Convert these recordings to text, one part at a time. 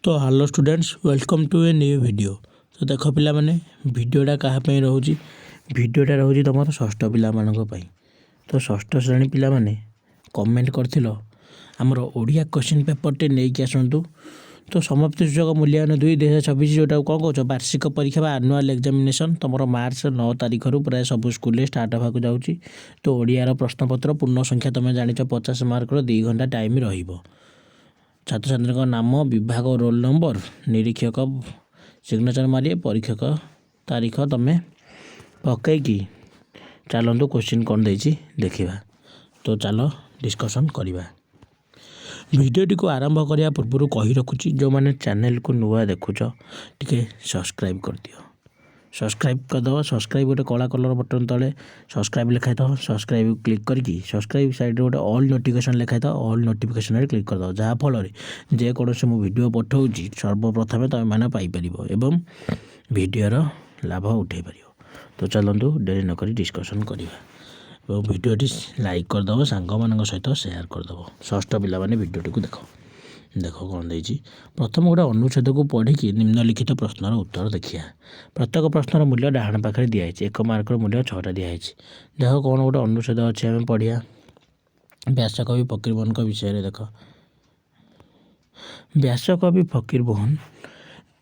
तो hello students welcome to a new video. तो देख पिला माने वीडियोटा कहाँ रोचे वीडियोटा रोचे तुम षष्ठ पाई। तो षष्ठ श्रेणी पिला माने कमेंट कर आमर ओडिया क्वेश्चन पेपर टे नहीं कि आसतु। तो समाप्ति सूचक मूल्यांकन 2/2026 जोटा कौन कौन वार्षिक परीक्षा आनुआल एग्जामिनेशन तुम मार्च 9 तारीख प्राय सब स्कूल स्टार्ट होगा जाऊँगी। तो ओडियार प्रश्नपत्र पूर्ण संख्या तुम जान 50 मार्कर 2 घंटा टाइम रहिबो। छात्र छात्री नाम विभाग रोल नंबर निरीक्षक सिग्नेचर मारे परीक्षक तारीख तुम पकईकि चलतु क्वेश्चन कौन देछि देखिबा। तो चलो डिस्कशन करिबा। वीडियोटी को आरंभ करने पूर्व कही रखुची जो मैंने चैनल को नुआ देखुच टिके सब्सक्राइब कर दियो। सब्सक्राइब करदे सब्सक्राइब गोटे कला कलर बटन तले सब्सक्राइब लिखाई था सब्सक्राइब क्लिक करके सब्सक्राइब साइड गोटे ऑल नोटिफिकेशन लिखाई था ऑल नोटिफिकेशन क्लिक करदे जहाँफल जेकोसी मु वीडियो पठाऊँगी सर्वप्रथमें तुम मैंने पाइपर एवं वीडियोर लाभ उठे पार। तो चलतु डेरी नक डिस्कसन करवा और वीडियोटी लाइक करदे सांग मान सहित सेयार करदे। षष्ठ पिला माने वीडियोटी को देख देख कौन देछि। प्रथम गोटे अनुच्छेद को पढ़ी निम्नलिखित प्रश्नर उत्तर देखिए। प्रत्येक प्रश्नर मूल्य डाहाण पाखे दिखाई 1 मार्कर मूल्य 6टा दिखाई। देख कौन गोटे अनुच्छेद अच्छे आम पढ़िया। व्यासकवि फकीरमोहन विषय देख। व्यासकवि फकीरमोहन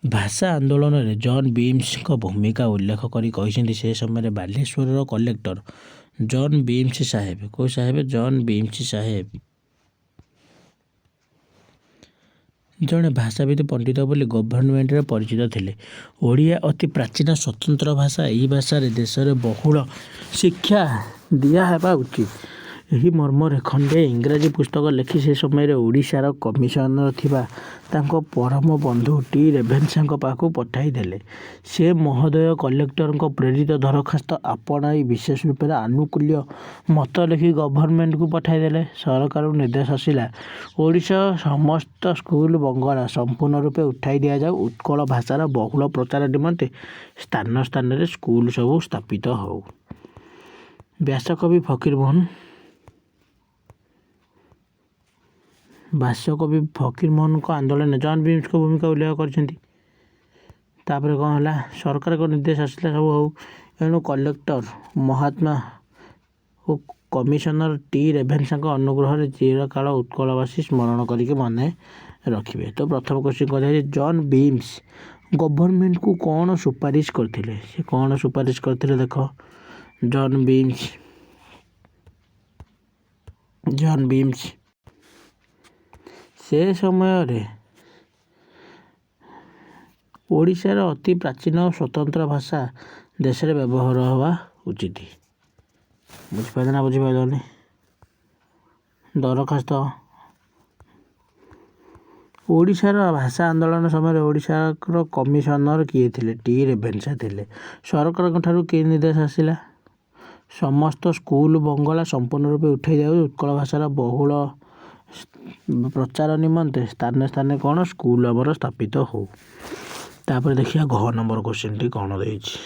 भाषा आंदोलन में जॉन बीम्स भूमिका उल्लेख कर से समय बालेश्वर कलेक्टर जॉन बीम्स साहेब को साहेब जॉन बीम्स साहेब जड़े भाषाविद पंडित बोली गवर्नमेंट रे परिचित थे। ओडिया अति प्राचीन स्वतंत्र भाषा। यही भाषा देश में बहुल शिक्षा दिहवा उचित। यही मर्मरे खंडे इंग्राजी पुस्तक लिखि से समय ओडिशार कमिशनर थिबा तांको परम बंधु टी रेभेन्सा पाखु पठाई देले। से महोदय कलेक्टर प्रेरित दरखास्त आपणाई विशेष रूप से आनुकूल्य मत लिखि गवर्नमेंट को पठाई देले। सरकार निर्देश आसिला ओडिशा समस्त स्कूल बंगला संपूर्ण रूपे उठाई दि जाऊ। उत्कल भाषार बहुल प्रचार निमंते स्थान स्थान रे स्कूल सब स्थापित हो। व्यासकवि फकीरमोहन व्यासकवि फकीरमोहन को आंदोलन में जॉन बीम्स को भूमिका उल्लेख कर कौन है सरकार को निर्देश आसला सब हो। एणु कलेक्टर महात्मा और कमिशनर टी रेभेन्सा अनुग्रह चिरकाल उत्कलवासी स्मरण करके मन रखिए। तो प्रथम क्वेश्चन कहते जॉन बीम्स गवर्नमेंट को कौन सुपारिश करते से कौन सुपारिश करते देख। जॉन बीम्स से समय ओडिशार अति प्राचीन और स्वतंत्र भाषा देश में व्यवहार हवा उचित। बुझिपार ना बुझिपारे दरखास्त ओडिशार भाषा आंदोलन समय ओडिशार कमिशनर किए थे टी रेभेन्सा थे। सरकार ठारू कि निर्देश आसिला समस्त स्कूल बंगला संपूर्ण रूपे उठाई जाऊ। उत्कल भाषार बहुल प्रचार निमंते स्थान स्थान कौन स्कूल आमर स्थापित हो। तापर देखिए घ नंबर क्वेश्चन टी कौन देछि।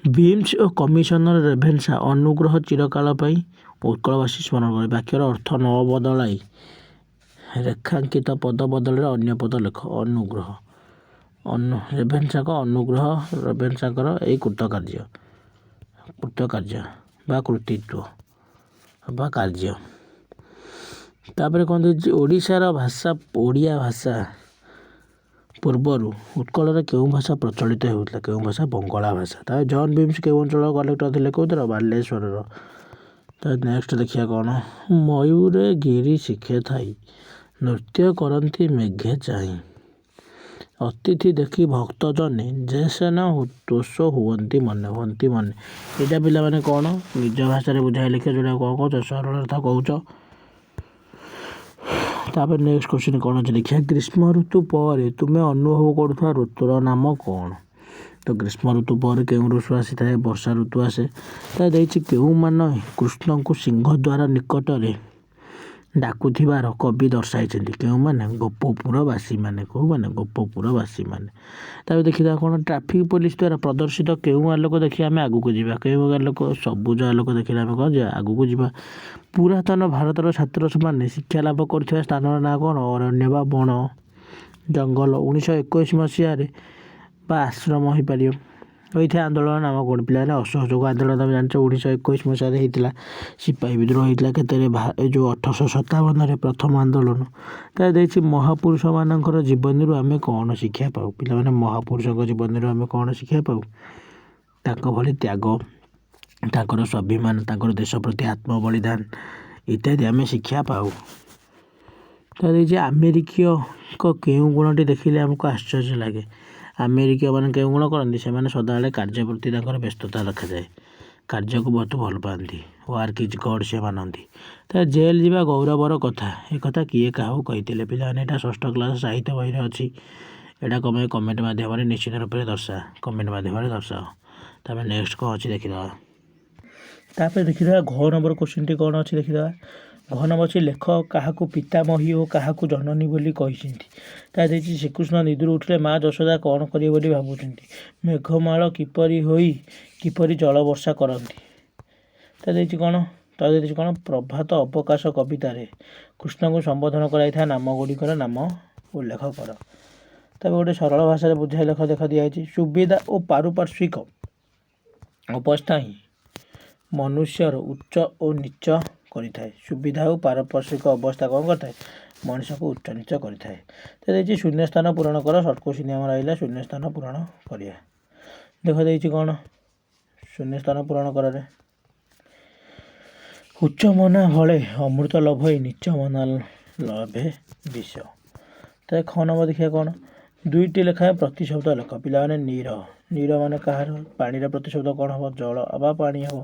बीम्स और कमिशनर रेभेन्सा अनुग्रह चिरकाल उत्कलवासी स्मरण कर वाक्यर अर्थ न बदलाई रेखांकित पद बदल अन्य पद लेख। अनुग्रह रेभेन्सा अनुग्रह रेभेन्सा यही कृतकार्य बा कृतित्व बा कार्य। तापर कौन देछि ओडिशार भाषा ओडिया भाषा पूर्वर उत्कल में क्यों भाषा प्रचलित होता क्यों भाषा बंगला भाषा। जॉन बीम्स क्यों अंचल कलेक्टर थे कौर बालेश्वर। नेक्स्ट देखिए कौन मयूरे गिरी शिखे थाई नृत्य करती मेघे चाई अतिथि देखी भक्त जने जैसे न दोष हुअंती मने यहाँ पिला माने कौन निज भाषा बुझाई लिखे जोड़ा कौन कौच सरलता कौच। तापर नेक्स्ट क्वेश्चन कौन अच्छे देखिए। ग्रीष्म ऋतु पर तुम्हें अनुभव करुवा ऋतुर नाम कौन। तो ग्रीष्म ऋतु पर क्यों ऋतु आसी था वर्षा ऋतु आसे क्यों मान कृष्ण को सिंह द्वार निकट में डाकुथिबार कवि दर्शाई क्यों मैंने गोपपुरवासी मैंने कौ मैंने गोपपुरवासी मैंने। तब देखिए कौन ट्रैफिक पुलिस द्वारा प्रदर्शित क्यों आलोक देखिए आम आगू को जावा क्यों आलोक सबुज आलोक देखिए आम कौन आगू को जावा। पुरातन भारतर छात्र मैंने शिक्षा लाभ कर स्थान ना कौन अरण्य बा बण ଜଙ୍ଗଲ 1921 ମସିହାରେ ବା ଆଶ୍ରମ ହୋଇପାରିବ। ହୋଇଥାଏ ଆନ୍ଦୋଳନ ନାମ କ'ଣ? ପିଲାମାନେ ଅସହଯୋଗ ଆନ୍ଦୋଳନ ତୁମେ ଜାଣିଛ 1921 ମସିହାରେ ହେଇଥିଲା। ସିପାହୀ ବିଦ୍ରୋହ ହେଇଥିଲା କେତେରେ ଏ ଯେଉଁ 1857ରେ ପ୍ରଥମ ଆନ୍ଦୋଳନ। ତା ଦେଇଛି ମହାପୁରୁଷମାନଙ୍କର ଜୀବନୀରୁ ଆମେ କ'ଣ ଶିକ୍ଷା ପାଉ? ପିଲାମାନେ ମହାପୁରୁଷଙ୍କ ଜୀବନୀରୁ ଆମେ କ'ଣ ଶିକ୍ଷା ପାଉ? ତାଙ୍କ ଭଳି ତ୍ୟାଗ, ତାଙ୍କର ସ୍ୱାଭିମାନ, ତାଙ୍କର ଦେଶ ପ୍ରତି ଆତ୍ମବଳିଦାନ ଇତ୍ୟାଦି ଆମେ ଶିକ୍ଷା ପାଉ। ତା ଦେଇଛି ଆମେରିକୀୟଙ୍କ କେଉଁ ଗୁଣଟି ଦେଖିଲେ ଆମକୁ ଆଶ୍ଚର୍ଯ୍ୟ ଲାଗେ? ଆମେରିକୀୟମାନେ କେଉଁ ଗୁଣ କରନ୍ତି? ସେମାନେ ସଦାବେଳେ କାର୍ଯ୍ୟ ପ୍ରତି ତାଙ୍କର ବ୍ୟସ୍ତତା ଦେଖାଯାଏ। କାର୍ଯ୍ୟକୁ ବହୁତ ଭଲ ପାଆନ୍ତି। ୱାର୍କ ଇଜ୍ ଗଡ୍ ସେ ମାନନ୍ତି। ତା ଜେଲ୍ ଯିବା ଗୌରବର କଥା। ଏ କଥା କିଏ କାହାକୁ କହିଥିଲେ? ପିଲାମାନେ ଏଇଟା ଷଷ୍ଠ କ୍ଲାସ୍ ସାହିତ୍ୟ ବହିରେ ଅଛି। ଏଇଟା ତୁମେ କମେଣ୍ଟ ମାଧ୍ୟମରେ ନିଶ୍ଚିତ ରୂପରେ କମେଣ୍ଟ ମାଧ୍ୟମରେ ଦର୍ଶାଅ। ତାପରେ ନେକ୍ସଟ କ'ଣ ଅଛି ଦେଖିଦେବା। ତାପରେ ଦେଖିଦେବା ଘ ନମ୍ବର କ୍ୱେଶ୍ଚିନ୍ଟି କ'ଣ ଅଛି ଦେଖିଦେବା। ଘ ନମ୍ବର ଅଛି ଲେଖ କାହାକୁ ପିତାମହୀ ଓ କାହାକୁ ଜନନୀ ବୋଲି କହିଛନ୍ତି। ତା ଦେଇଛି ଶ୍ରୀକୃଷ୍ଣ ନିଦରୁ ଉଠିଲେ ମା ଯଶୋଦା କ'ଣ କରିବେ ବୋଲି ଭାବୁଛନ୍ତି। ମେଘମାଳ କିପରି ଜଳ ବର୍ଷା କରନ୍ତି। ତା ଦେଇଛି କ'ଣ ପ୍ରଭାତ ଅବକାଶ କବିତାରେ କୃଷ୍ଣଙ୍କୁ ସମ୍ବୋଧନ କରାଯାଇଥିବା ନାମ ଗୁଡ଼ିକର ନାମ ଉଲ୍ଲେଖ କର। ତାପରେ ଗୋଟେ ସରଳ ଭାଷାରେ ବୁଝାଇ ଲେଖ ଦିଆଯାଇଛି। ସୁବିଧା ଓ ପାରିପାର୍ଶ୍ୱିକ ଅବସ୍ଥା ହିଁ ମନୁଷ୍ୟର ଉଚ୍ଚ ଓ ନିଚ କରିଥାଏ। ସୁବିଧା ଓ ପାରିପାର୍ଶ୍ୱିକ ଅବସ୍ଥା କ'ଣ କରିଥାଏ? ମଣିଷକୁ ଉଚ୍ଚ ନିଚ କରିଥାଏ। ତ ଦେଇଛି ଶୂନ୍ୟସ୍ଥାନ ପୂରଣ କର। ସର୍ଟ କୋଶ୍ଚିନ୍ ଆମର ରହିଲା ଶୂନ୍ୟସ୍ଥାନ ପୂରଣ କରିବା। ଦେଖ ଦେଇଛି କ'ଣ ଶୂନ୍ୟସ୍ଥାନ ପୂରଣ କରରେ ଉଚ୍ଚ ମନା ଭଳେ ଅମୃତ ଲୋଭଇ ନିଚ ମନା ଲଭେ ବିଷ। ତ ଖ ନମ୍ବର ଦେଖିବା କ'ଣ ଦୁଇଟି ଲେଖାଏଁ ପ୍ରତିଶବ୍ଦ ଲେଖ। ପିଲାମାନେ ନୀର ମାନେ କାହାର? ପାଣିର ପ୍ରତିଶବ୍ଦ କ'ଣ ହେବ? ଜଳ ବା ପାଣି ହେବ।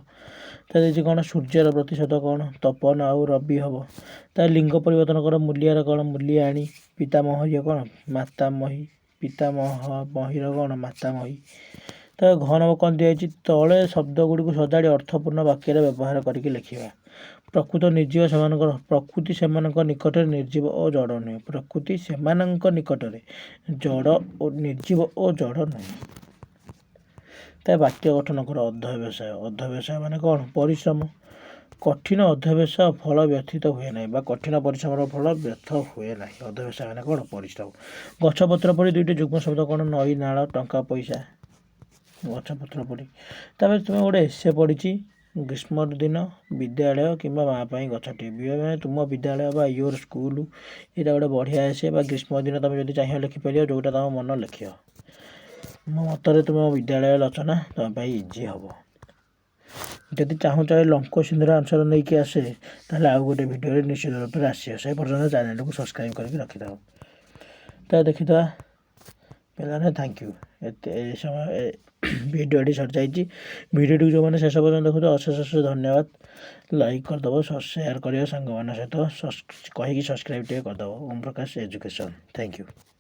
ତା ଦେଇଛି କ'ଣ ସୂର୍ଯ୍ୟର ପ୍ରତିଶବ୍ଦ କ'ଣ? ତପନ ଆଉ ରବି ହେବ। ତା ଲିଙ୍ଗ ପରିବର୍ତ୍ତନ କର। ମୂଲିଆର କ'ଣ? ମୂଲିଆଣୀ। ପିତାମହୀର କ'ଣ? ମାତାମହୀ। ପିତାମହୀର କ'ଣ? ମାତାମହୀ। ତା ଘ ନମ୍ବର କ'ଣ ଦିଆଯାଇଛି? ତଳେ ଶବ୍ଦ ଗୁଡ଼ିକୁ ସଜାଡ଼ି ଅର୍ଥପୂର୍ଣ୍ଣ ବାକ୍ୟରେ ବ୍ୟବହାର କରିକି ଲେଖିବା। ପ୍ରକୃତି ସେମାନଙ୍କ ନିକଟରେ ନିର୍ଜୀବ ଓ ଜଡ଼ ନୁହେଁ। ପ୍ରକୃତି ସେମାନଙ୍କ ନିକଟରେ ନିର୍ଜୀବ ଓ ଜଡ଼ ନୁହେଁ। ତା ବାକ୍ୟ ଗଠନ କର। ଅଧ୍ୟବସାୟ ମାନେ କ'ଣ? ପରିଶ୍ରମ। କଠିନ ଅଧ୍ୟବସାୟ ଫଳ ବ୍ୟଥିତ ହୁଏ ନାହିଁ ବା କଠିନ ପରିଶ୍ରମର ଫଳ ବ୍ୟର୍ଥ ହୁଏ ନାହିଁ। ଅଧ୍ୟବସାୟ ମାନେ କ'ଣ? ପରିଶ୍ରମ। ଗଛପତ୍ର ପରି ଦୁଇଟି ଯୁଗ୍ମ ଶବ୍ଦ କ'ଣ? ନଈ, ନାଳ, ଟଙ୍କା, ପଇସା। ଗଛପତ୍ର ପରି। ତାପରେ ତୁମେ ଗୋଟେ ଏସେ ପଢ଼ିଛି ଗ୍ରୀଷ୍ମ ଦିନ ବିଦ୍ୟାଳୟ କିମ୍ବା ମା ପାଇଁ ଗଛଟି। ମାନେ ତୁମ ବିଦ୍ୟାଳୟ ବା ୟୋର ସ୍କୁଲ ଏଇଟା ଗୋଟେ ବଢ଼ିଆ ଏସେ ବା ଗ୍ରୀଷ୍ମ ଦିନ ତୁମେ ଯଦି ଚାହିଁବ ଲେଖିପାରିବ ଯେଉଁଟା ତୁମ ମନ ଲେଖିବ। ମୋ ମତରେ ତୁମ ବିଦ୍ୟାଳୟ ରଚନା ତୁମ ପାଇଁ ଇଜି ହେବ। ଯଦି ଚାହୁଁଛ ଏ ଲଙ୍ଗ କୋଶ୍ଚିନ୍ର ଆନ୍ସର ନେଇକି ଆସେ ତାହେଲେ ଆଉ ଗୋଟେ ଭିଡ଼ିଓରେ ନିଶ୍ଚିତ ରୂପରେ ଆସିବ। ସେ ପର୍ଯ୍ୟନ୍ତ ଚ୍ୟାନେଲକୁ ସବସ୍କ୍ରାଇବ୍ କରିକି ରଖିଥାଅ। ତ ଦେଖିଦେବା ପିଲାମାନେ ଥ୍ୟାଙ୍କ ୟୁ। ଏ ସମୟ ଭିଡ଼ିଓଟି ସରିଯାଇଛି। ଭିଡ଼ିଓଟିକୁ ଯେଉଁମାନେ ଶେଷ ପର୍ଯ୍ୟନ୍ତ ଦେଖୁଛ ଅଶେଷ ଧନ୍ୟବାଦ। ଲାଇକ୍ କରିଦେବ, ସେୟାର କରିବ ସାଙ୍ଗମାନଙ୍କ ସହିତ କହିକି ସବସ୍କ୍ରାଇବ୍ ଟିକେ କରିଦେବ। Om Prakash education. Thank you.